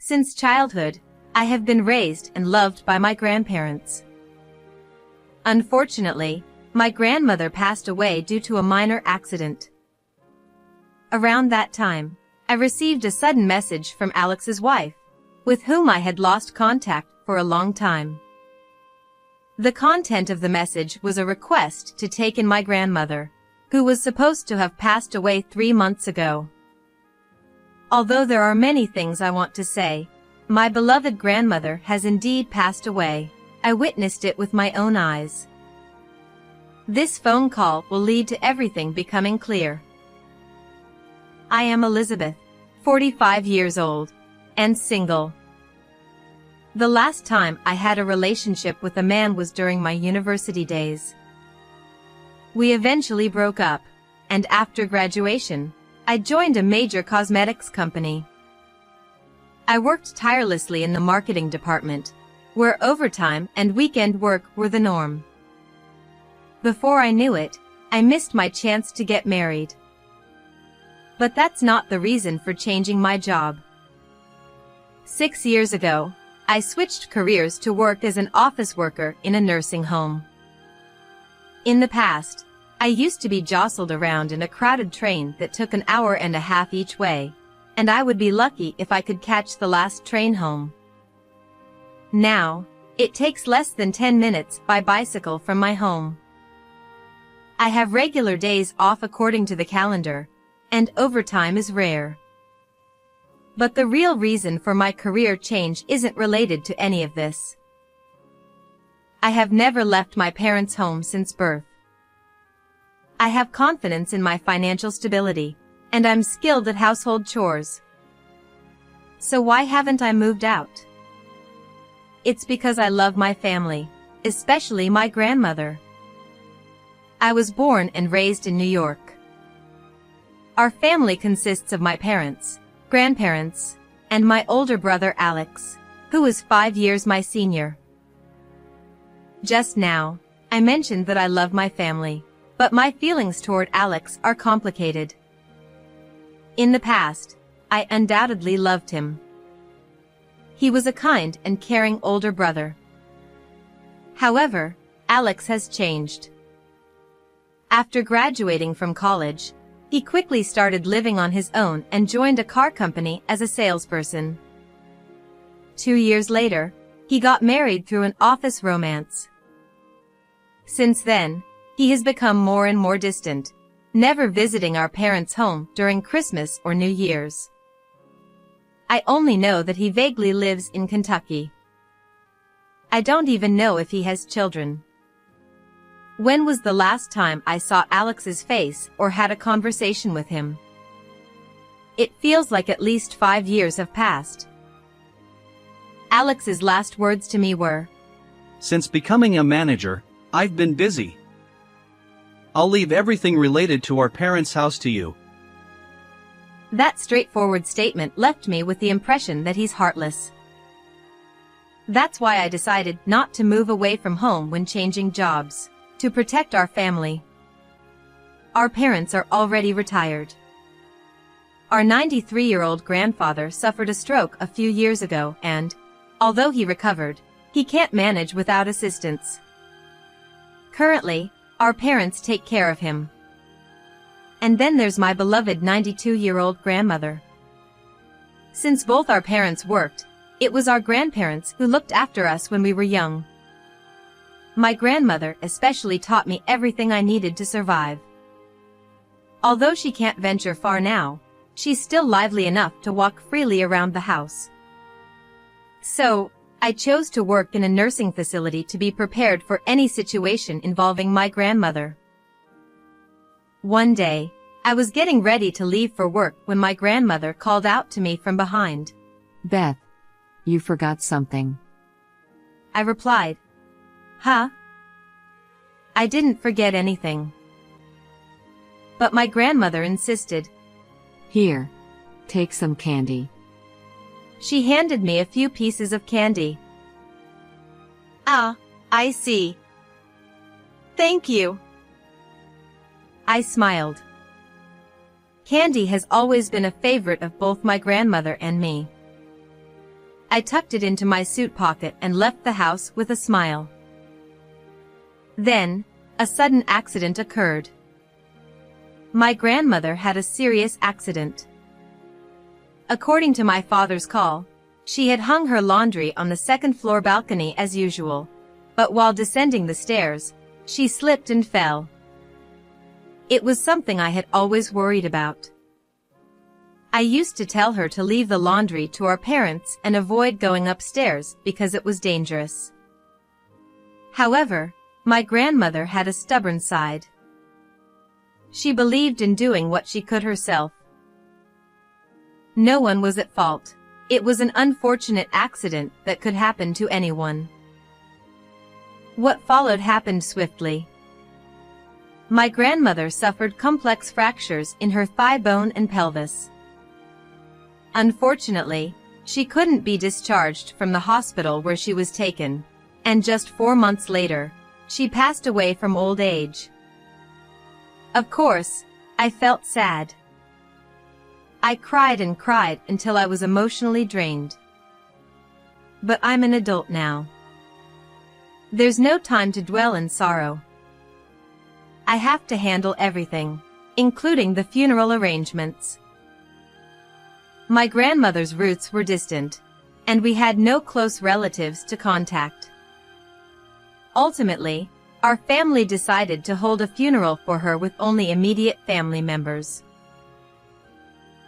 Since childhood, I have been raised and loved by my grandparents. Unfortunately, my grandmother passed away due to a minor accident. Around that time, I received a sudden message from Alex's wife, with whom I had lost contact for a long time. The content of the message was a request to take in my grandmother, who was supposed to have passed away 3 months ago. Although there are many things I want to say, my beloved grandmother has indeed passed away. I witnessed it with my own eyes. This phone call will lead to everything becoming clear. I am Elizabeth, 45 years old, and single. The last time I had a relationship with a man was during my university days. We eventually broke up, and after graduation, I joined a major cosmetics company. I worked tirelessly in the marketing department, where overtime and weekend work were the norm. Before I knew it, I missed my chance to get married. But that's not the reason for changing my job. 6 years ago, I switched careers to work as an office worker in a nursing home. In the past, I used to be jostled around in a crowded train that took an hour and a half each way, and I would be lucky if I could catch the last train home. Now, it takes less than 10 minutes by bicycle from my home. I have regular days off according to the calendar, and overtime is rare. But the real reason for my career change isn't related to any of this. I have never left my parents' home since birth. I have confidence in my financial stability, and I'm skilled at household chores. So why haven't I moved out? It's because I love my family, especially my grandmother. I was born and raised in New York. Our family consists of my parents, grandparents, and my older brother Alex, who is 5 years my senior. Just now, I mentioned that I love my family, but my feelings toward Alex are complicated. In the past, I undoubtedly loved him. He was a kind and caring older brother. However, Alex has changed. After graduating from college, he quickly started living on his own and joined a car company as a salesperson. 2 years later, he got married through an office romance. Since then, he has become more and more distant, never visiting our parents' home during Christmas or New Year's. I only know that he vaguely lives in Kentucky. I don't even know if he has children. When was the last time I saw Alex's face or had a conversation with him? It feels like at least 5 years have passed. Alex's last words to me were, "Since becoming a manager, I've been busy. I'll leave everything related to our parents' house to you." That straightforward statement left me with the impression that he's heartless. That's why I decided not to move away from home when changing jobs, to protect our family. Our parents are already retired. Our 93-year-old grandfather suffered a stroke a few years ago and, although he recovered, he can't manage without assistance. Currently, our parents take care of him. And then there's my beloved 92-year-old grandmother. Since both our parents worked, it was our grandparents who looked after us when we were young. My grandmother especially taught me everything I needed to survive. Although she can't venture far now, she's still lively enough to walk freely around the house. So, I chose to work in a nursing facility to be prepared for any situation involving my grandmother. One day, I was getting ready to leave for work when my grandmother called out to me from behind. "Beth, you forgot something." I replied, "Huh?" I didn't forget anything. But my grandmother insisted. "Here, take some candy." She handed me a few pieces of candy. "Ah, I see. Thank you." I smiled. Candy has always been a favorite of both my grandmother and me. I tucked it into my suit pocket and left the house with a smile. Then, a sudden accident occurred. My grandmother had a serious accident. According to my father's call, she had hung her laundry on the second-floor balcony as usual, but while descending the stairs, she slipped and fell. It was something I had always worried about. I used to tell her to leave the laundry to our parents and avoid going upstairs because it was dangerous. However, my grandmother had a stubborn side. She believed in doing what she could herself. No one was at fault. It was an unfortunate accident that could happen to anyone. What followed happened swiftly. My grandmother suffered complex fractures in her thigh bone and pelvis. Unfortunately, she couldn't be discharged from the hospital where she was taken, and just 4 months later, she passed away from old age. Of course, I felt sad. I cried and cried until I was emotionally drained. But I'm an adult now. There's no time to dwell in sorrow. I have to handle everything, including the funeral arrangements. My grandmother's roots were distant, and we had no close relatives to contact. Ultimately, our family decided to hold a funeral for her with only immediate family members.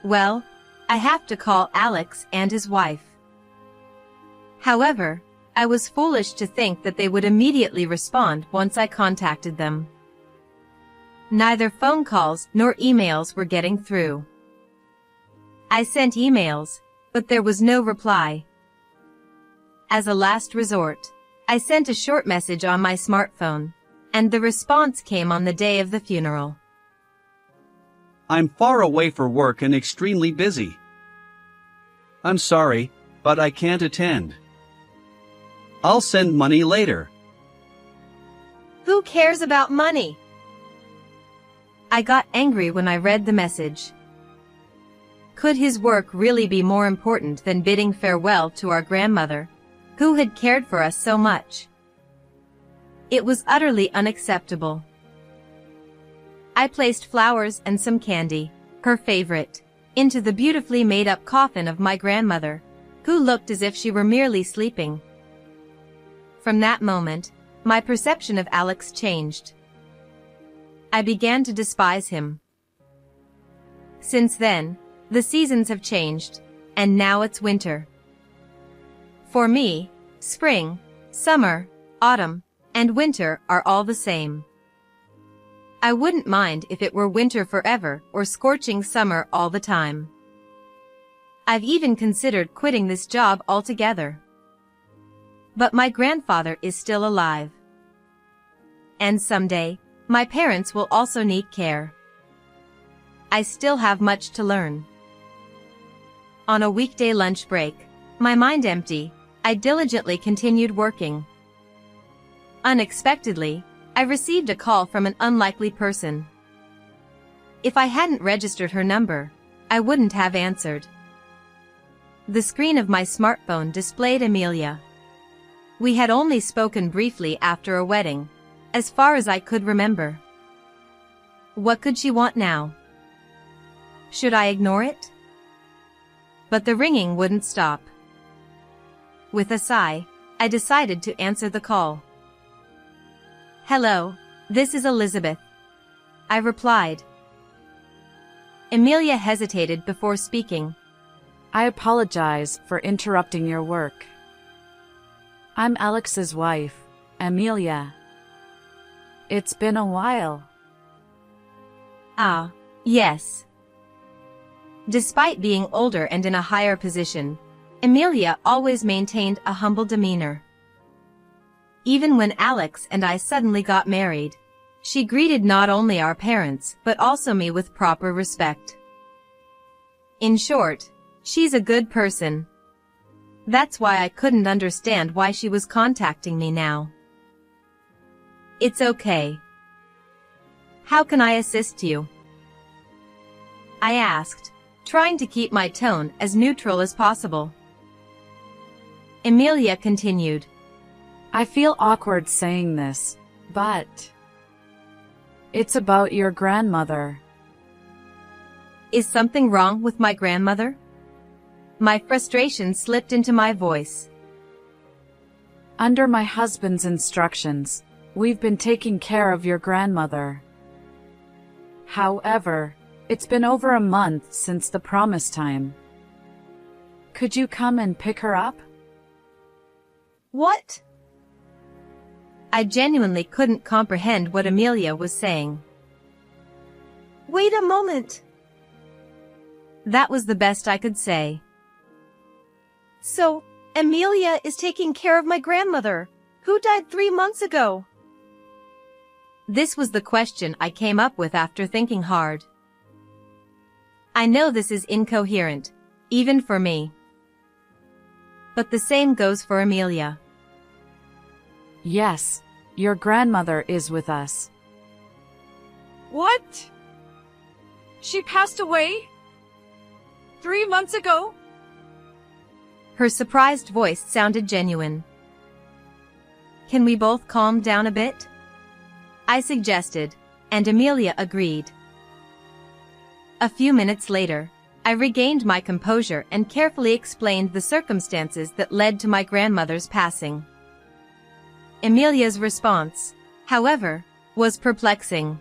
Well, I have to call Alex and his wife. However, I was foolish to think that they would immediately respond once I contacted them. Neither phone calls nor emails were getting through. I sent emails, but there was no reply. As a last resort, I sent a short message on my smartphone, and the response came on the day of the funeral. I'm far away for work and extremely busy. I'm sorry, but I can't attend. I'll send money later. Who cares about money? I got angry when I read the message. Could his work really be more important than bidding farewell to our grandmother, who had cared for us so much? It was utterly unacceptable. I placed flowers and some candy, her favorite, into the beautifully made-up coffin of my grandmother, who looked as if she were merely sleeping. From that moment, my perception of Alex changed. I began to despise him. Since then, the seasons have changed, and now it's winter. For me, spring, summer, autumn, and winter are all the same. I wouldn't mind if it were winter forever or scorching summer all the time. I've even considered quitting this job altogether. But my grandfather is still alive. And someday, my parents will also need care. I still have much to learn. On a weekday lunch break, my mind empty, I diligently continued working. Unexpectedly, I received a call from an unlikely person. If I hadn't registered her number, I wouldn't have answered. The screen of my smartphone displayed Amelia. We had only spoken briefly after a wedding, as far as I could remember. What could she want now? Should I ignore it? But the ringing wouldn't stop. With a sigh, I decided to answer the call. Hello, this is Elizabeth, I replied. Amelia hesitated before speaking. I apologize for interrupting your work. I'm Alex's wife, Amelia. It's been a while. Ah, yes. Despite being older and in a higher position, Amelia always maintained a humble demeanor. Even when Alex and I suddenly got married, she greeted not only our parents but also me with proper respect. In short, she's a good person. That's why I couldn't understand why she was contacting me now. It's okay. How can I assist you? I asked, trying to keep my tone as neutral as possible. Emilia continued. I feel awkward saying this, but it's about your grandmother. Is something wrong with my grandmother? My frustration slipped into my voice. Under my husband's instructions, we've been taking care of your grandmother. However, it's been over a month since the promise time. Could you come and pick her up? What? I genuinely couldn't comprehend what Emilia was saying. Wait a moment. That was the best I could say. So, Emilia is taking care of my grandmother, who died 3 months ago. This was the question I came up with after thinking hard. I know this is incoherent, even for me. But the same goes for Emilia. Yes, your grandmother is with us. What? She passed away? 3 months ago? Her surprised voice sounded genuine. Can we both calm down a bit? I suggested, and Emilia agreed. A few minutes later, I regained my composure and carefully explained the circumstances that led to my grandmother's passing. Emilia's response, however, was perplexing.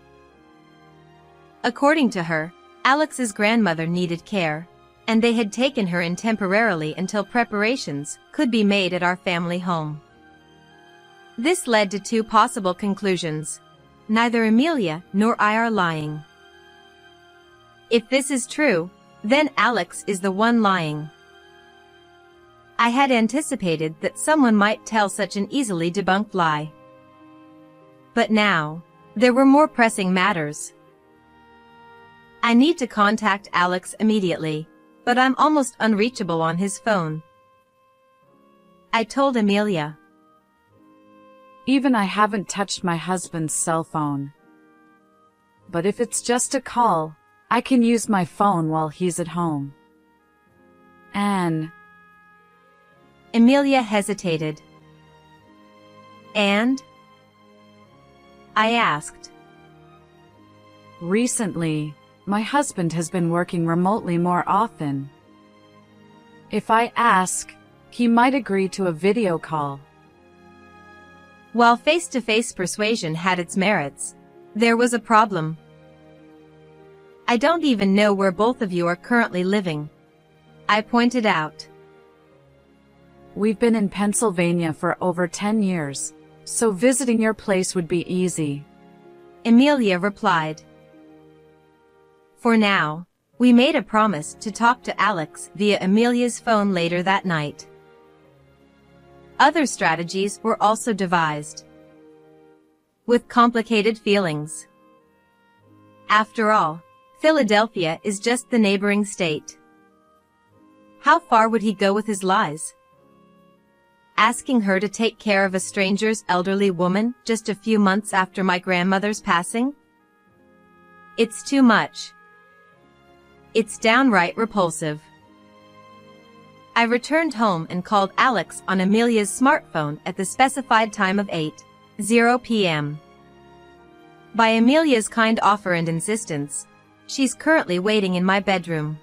According to her, Alex's grandmother needed care, and they had taken her in temporarily until preparations could be made at our family home. This led to 2 possible conclusions. Neither Emilia nor I are lying. If this is true, then Alex is the one lying. I had anticipated that someone might tell such an easily debunked lie. But now, there were more pressing matters. I need to contact Alex immediately, but I'm almost unreachable on his phone. I told Emilia. Even I haven't touched my husband's cell phone. But if it's just a call, I can use my phone while he's at home. Anne. Emilia hesitated. And? I asked. Recently, my husband has been working remotely more often. If I ask, he might agree to a video call. While face-to-face persuasion had its merits, there was a problem. I don't even know where both of you are currently living, I pointed out. We've been in Pennsylvania for over 10 years, so visiting your place would be easy. Emilia replied. For now, we made a promise to talk to Alex via Emilia's phone later that night. Other strategies were also devised. With complicated feelings. After all, Philadelphia is just the neighboring state. How far would he go with his lies? Asking her to take care of a stranger's elderly woman just a few months after my grandmother's passing? It's too much. It's downright repulsive. I returned home and called Alex on Emilia's smartphone at the specified time of 8:00 p.m. By Emilia's kind offer and insistence, she's currently waiting in my bedroom.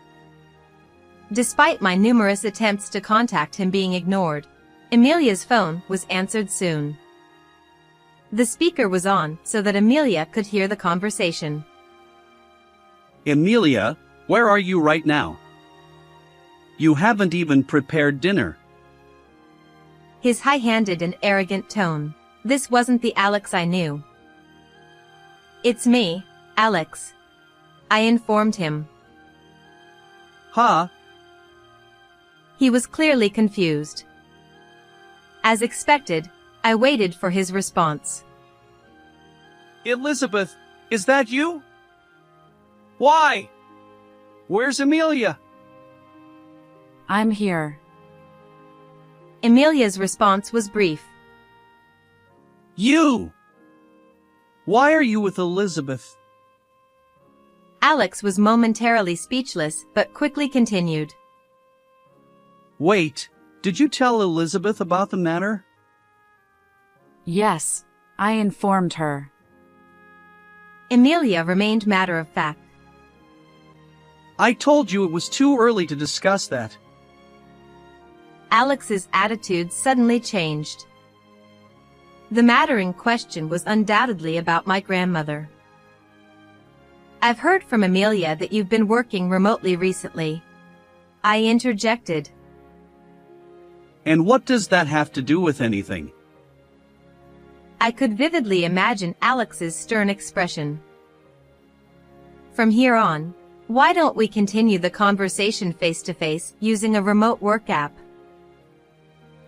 Despite my numerous attempts to contact him being ignored, Emilia's phone was answered soon. The speaker was on so that Emilia could hear the conversation. Emilia, where are you right now? You haven't even prepared dinner. His high-handed and arrogant tone. This wasn't the Alex I knew. It's me, Alex. I informed him. Huh? He was clearly confused. As expected, I waited for his response. Elizabeth, is that you? Why? Where's Emilia? I'm here. Emilia's response was brief. You! Why are you with Elizabeth? Alex was momentarily speechless but quickly continued. Wait, Did you tell Elizabeth about the matter? Yes, I informed her. Amelia remained matter of fact. I told you it was too early to discuss that. Alex's attitude suddenly changed. The matter in question was undoubtedly about my grandmother. I've heard from Amelia that you've been working remotely recently. I interjected. And what does that have to do with anything? I could vividly imagine Alex's stern expression. From here on, why don't we continue the conversation face-to-face using a remote work app?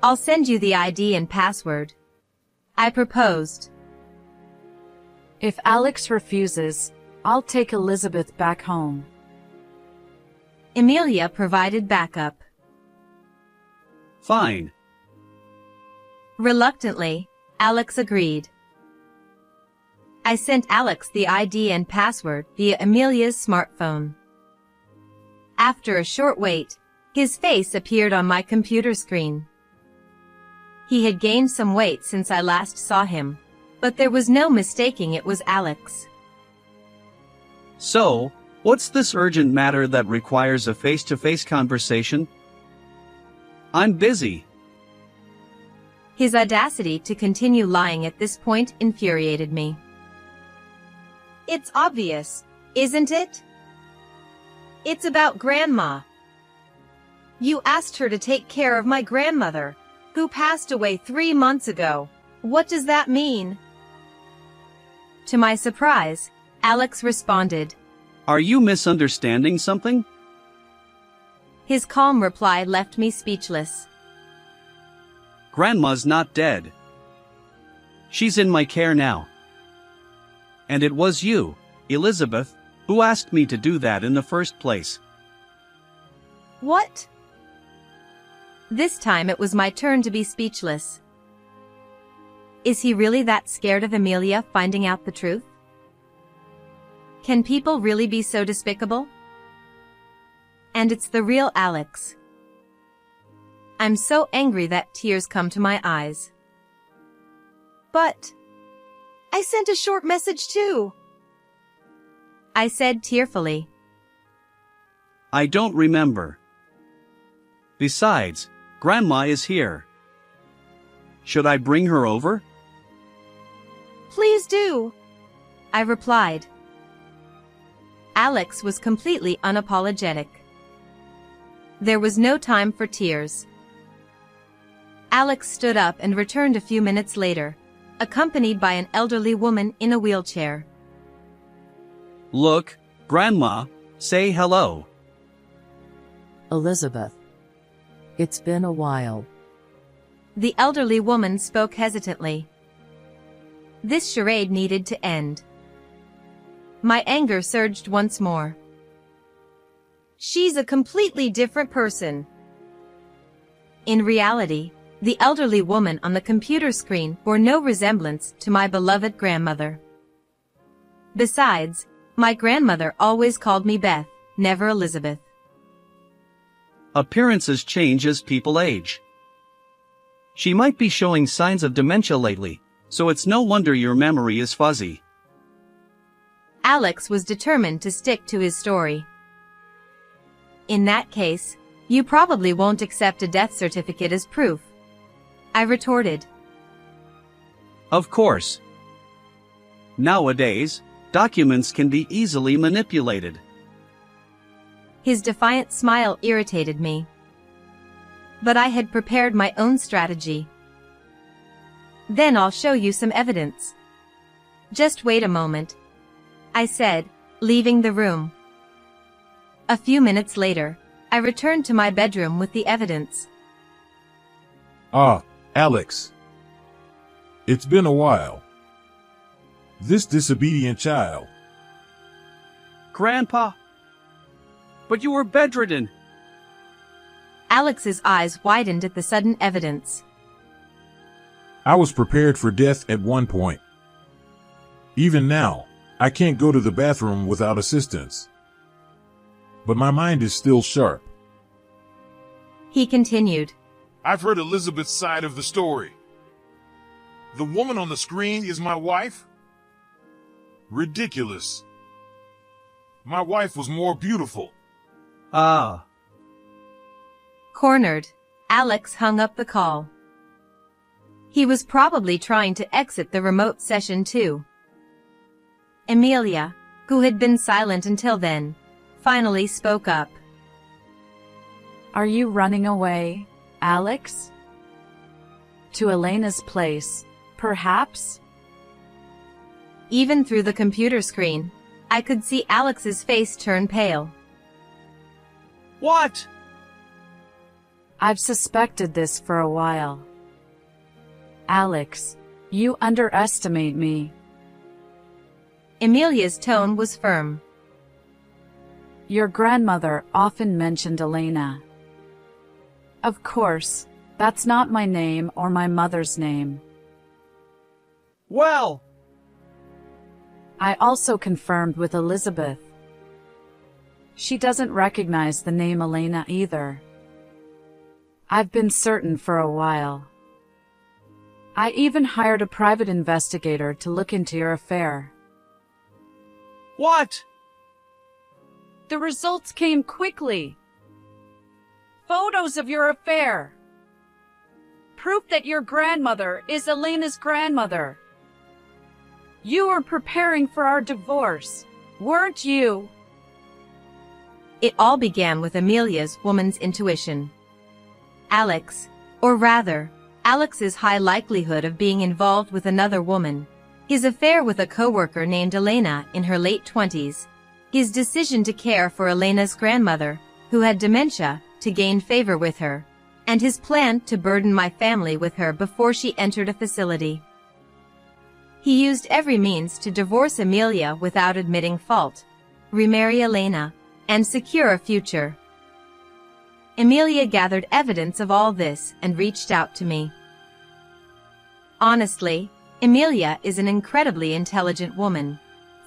I'll send you the ID and password. I proposed. If Alex refuses, I'll take Elizabeth back home. Amelia provided backup. Fine. Reluctantly, Alex agreed. I sent Alex the ID and password via Amelia's smartphone. After a short wait, his face appeared on my computer screen. He had gained some weight since I last saw him, but there was no mistaking it was Alex. So, what's this urgent matter that requires a face-to-face conversation? I'm busy. His audacity to continue lying at this point infuriated me. It's obvious, isn't it? It's about Grandma. You asked her to take care of my grandmother, who passed away 3 months ago. What does that mean? To my surprise, Alex responded. Are you misunderstanding something? His calm reply left me speechless. Grandma's not dead. She's in my care now. And it was you, Elizabeth, who asked me to do that in the first place. What? This time it was my turn to be speechless. Is he really that scared of Amelia finding out the truth? Can people really be so despicable? And it's the real Alex. I'm so angry that tears come to my eyes. But I sent a short message too, I said tearfully. I don't remember. Besides, Grandma is here. Should I bring her over? Please do, I replied. Alex was completely unapologetic. There was no time for tears. Alex stood up and returned a few minutes later, accompanied by an elderly woman in a wheelchair. Look, Grandma, say hello. Elizabeth. It's been a while. The elderly woman spoke hesitantly. This charade needed to end. My anger surged once more. She's a completely different person. In reality, the elderly woman on the computer screen bore no resemblance to my beloved grandmother. Besides, my grandmother always called me Beth, never Elizabeth. Appearances change as people age. She might be showing signs of dementia lately, so it's no wonder your memory is fuzzy. Alex was determined to stick to his story. In that case, you probably won't accept a death certificate as proof, I retorted. Of course. Nowadays, documents can be easily manipulated. His defiant smile irritated me. But I had prepared my own strategy. Then I'll show you some evidence. Just wait a moment, I said, leaving the room. A few minutes later, I returned to my bedroom with the evidence. Ah, Alex. It's been a while. This disobedient child. Grandpa? But you were bedridden. Alex's eyes widened at the sudden evidence. I was prepared for death at one point. Even now, I can't go to the bathroom without assistance. But my mind is still sharp. He continued. I've heard Elizabeth's side of the story. The woman on the screen is my wife? Ridiculous. My wife was more beautiful. Ah. Cornered, Alex hung up the call. He was probably trying to exit the remote session too. Emilia, who had been silent until then, finally spoke up. Are you running away, Alex? To Elena's place, perhaps? Even through the computer screen, I could see Alex's face turn pale. What? I've suspected this for a while. Alex, you underestimate me. Emilia's tone was firm. Your grandmother often mentioned Elena. Of course, that's not my name or my mother's name. Well, I also confirmed with Elizabeth. She doesn't recognize the name Elena either. I've been certain for a while. I even hired a private investigator to look into your affair. what? The results came quickly. Photos of your affair. Proof that your grandmother is Elena's grandmother. You were preparing for our divorce, weren't you? It all began with Emilia's woman's intuition. Alex, or rather, Alex's high likelihood of being involved with another woman, his affair with a coworker named Elena in her late 20s, his decision to care for Elena's grandmother, who had dementia, to gain favor with her, and his plan to burden my family with her before she entered a facility. He used every means to divorce Emilia without admitting fault, remarry Elena, and secure a future. Emilia gathered evidence of all this and reached out to me. Honestly, Emilia is an incredibly intelligent woman,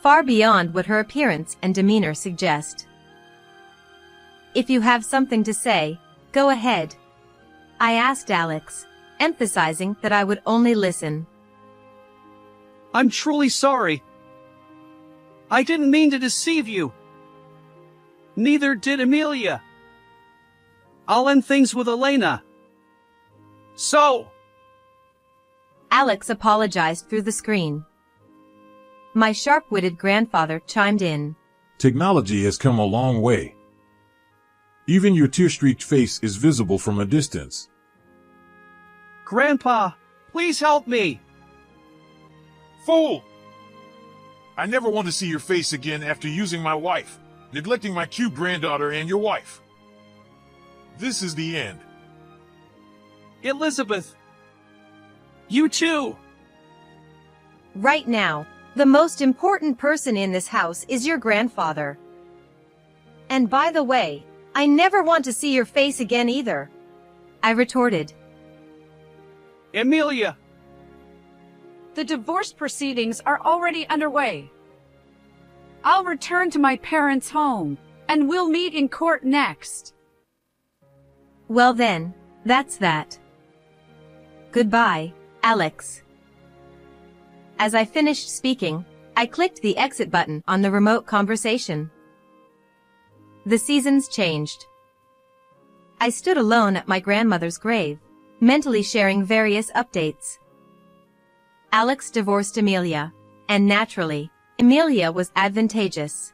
far beyond what her appearance and demeanor suggest. If you have something to say, go ahead, I asked Alex, emphasizing that I would only listen. I'm truly sorry. I didn't mean to deceive you. Neither did Emilia. I'll end things with Elena. So, Alex apologized through the screen. My sharp-witted grandfather chimed in. Technology has come a long way. Even your tear-streaked face is visible from a distance. Grandpa, please help me. Fool! I never want to see your face again after using my wife, neglecting my cute granddaughter and your wife. This is the end. Elizabeth. You too. Right now, the most important person in this house is your grandfather. And by the way, I never want to see your face again either, I retorted. Emilia. The divorce proceedings are already underway. I'll return to my parents' home, and we'll meet in court next. Well then, that's that. Goodbye, Alex. As I finished speaking, I clicked the exit button on the remote conversation. The seasons changed. I stood alone at my grandmother's grave, mentally sharing various updates. Alex divorced Emilia, and naturally, Emilia was advantageous.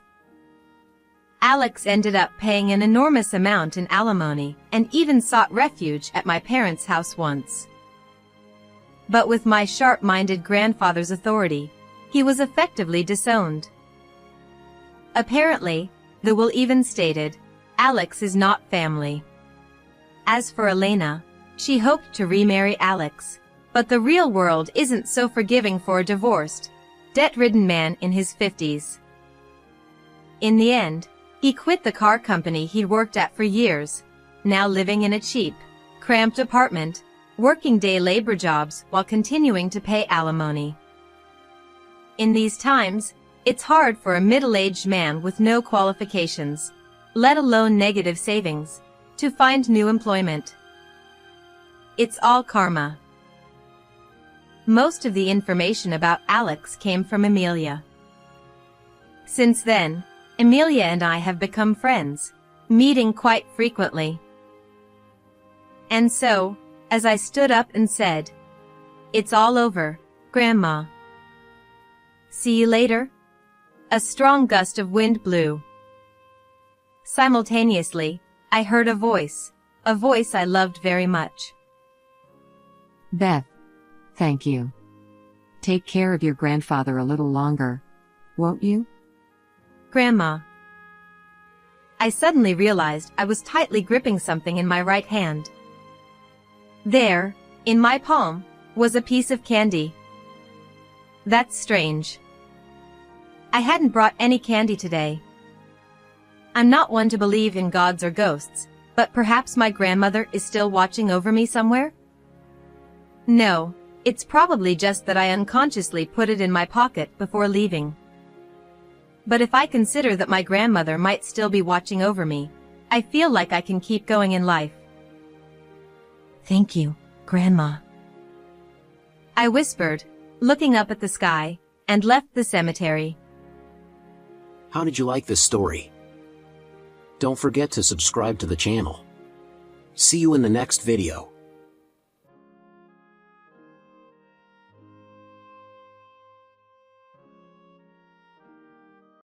Alex ended up paying an enormous amount in alimony and even sought refuge at my parents' house once. But with my sharp-minded grandfather's authority, he was effectively disowned. Apparently, the will even stated, Alex is not family. As for Elena, she hoped to remarry Alex, but the real world isn't so forgiving for a divorced, debt-ridden man in his 50s. In the end, he quit the car company he'd worked at for years, now living in a cheap, cramped apartment, working day labor jobs while continuing to pay alimony. In these times, it's hard for a middle-aged man with no qualifications, let alone negative savings, to find new employment. It's all karma. Most of the information about Alex came from Amelia. Since then, Amelia and I have become friends, meeting quite frequently. And so, as I stood up and said, "It's all over, Grandma. See you later," a strong gust of wind blew. Simultaneously, I heard a voice I loved very much. Beth, thank you. Take care of your grandfather a little longer, won't you? Grandma. I suddenly realized I was tightly gripping something in my right hand. There, in my palm, was a piece of candy. That's strange. I hadn't brought any candy today. I'm not one to believe in gods or ghosts, but perhaps my grandmother is still watching over me somewhere? No, it's probably just that I unconsciously put it in my pocket before leaving. But if I consider that my grandmother might still be watching over me, I feel like I can keep going in life. Thank you, Grandma, I whispered, looking up at the sky, and left the cemetery. How did you like this story? Don't forget to subscribe to the channel. See you in the next video.